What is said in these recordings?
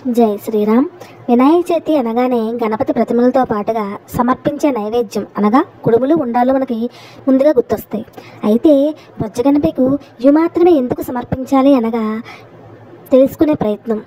జై శ్రీరామ్. వినాయక చవితి అనగానే గణపతి ప్రతిమలతో పాటుగా సమర్పించే నైవేద్యం అనగా కుడుములు ఉండాలు మనకి ముందుగా గుర్తొస్తాయి. అయితే బొజ్జ గణపతికి ఇవి మాత్రమే ఎందుకు సమర్పించాలి అనగా తెలుసుకునే ప్రయత్నం.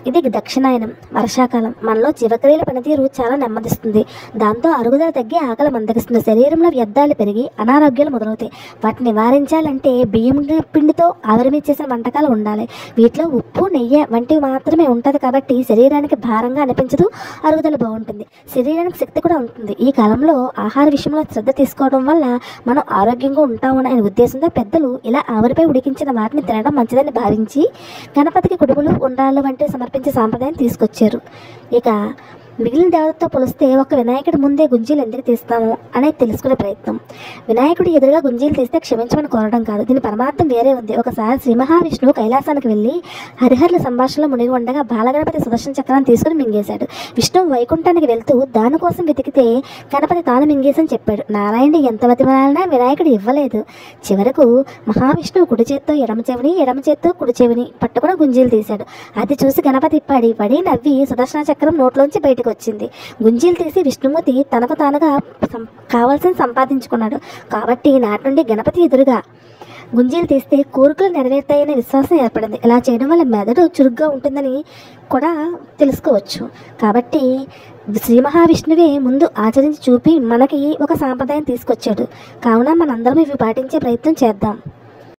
ఇది దక్షిణాయనం, వర్షాకాలం. మనలో జీవక్రియల పనితీరు చాలా నెమ్మదిస్తుంది. దాంతో అరుగుదల తగ్గి ఆకలి మందగిస్తుంది. శరీరంలో వ్యర్థాలు పెరిగి అనారోగ్యాలు మొదలవుతాయి. వాటిని నివారించాలంటే బియ్యం పిండితో ఆవిరి చేసిన వంటకాలు ఉండాలి. వీటిలో ఉప్పు, నెయ్యి వంటివి మాత్రమే ఉంటుంది కాబట్టి శరీరానికి భారంగా అనిపించదు, అరుగుదల బాగుంటుంది, శరీరానికి శక్తి కూడా ఉంటుంది. ఈ కాలంలో ఆహార విషయంలో శ్రద్ధ తీసుకోవడం వల్ల మనం ఆరోగ్యంగా ఉంటామనే ఉద్దేశంతో పెద్దలు ఇలా ఆవిరిపై ఉడికించిన వాటిని తినడం మంచిదని భావించి గణపతికి కుడుములు, ఉండ్రాళ్ళు వంటివి సమర్పించే సాంప్రదాయం తీసుకొచ్చారు. ఇక మిగిలిన దేవతతో పోలిస్తే ఒక వినాయకుడి ముందే గుంజీలు ఎందుకు తీస్తాము అనేది తెలుసుకునే ప్రయత్నం. వినాయకుడి ఎదురుగా గుంజీలు తీస్తే క్షమించమని కోరడం కాదు, దీని పరమార్థం వేరే ఉంది. ఒకసారి శ్రీ మహావిష్ణువు కైలాసానికి వెళ్ళి హరిహరుల సంభాషణలో మునిగి ఉండగా బాలగణపతి సుదర్శన చక్రాన్ని తీసుకుని మింగేశాడు. విష్ణువు వైకుంఠానికి వెళ్తూ దానికోసం వెతికితే గణపతి తాను మింగేసని చెప్పాడు. నారాయణుడు ఎంత బతిమాలినా వినాయకుడు ఇవ్వలేదు. చివరకు మహావిష్ణువు కుడి చేత్తో ఎడమ చెవిని, ఎడమ చేత్తో కుడి చెవిని పట్టుకుని గుంజీలు తీశాడు. అది చూసి గణపతి పడి నవ్వి సుదర్శన చక్రం నోట్లోంచి బయటకు వచ్చింది. గుంజీలు తీసి విష్ణుమూర్తి తనకు తానుగా కావాల్సిన సంపాదించుకున్నాడు. కాబట్టి నాటి నుండి గణపతి ఎదురుగా గుంజీలు తీస్తే కోరికలు నెరవేరుతాయనే విశ్వాసం ఏర్పడింది. ఇలా చేయడం వల్ల మెదడు చురుగ్గా ఉంటుందని కూడా తెలుసుకోవచ్చు. కాబట్టి శ్రీ మహావిష్ణువే ముందు ఆచరించి చూపి మనకి ఒక సాంప్రదాయం తీసుకొచ్చాడు. కావున మనందరం ఇవి పాటించే ప్రయత్నం చేద్దాం.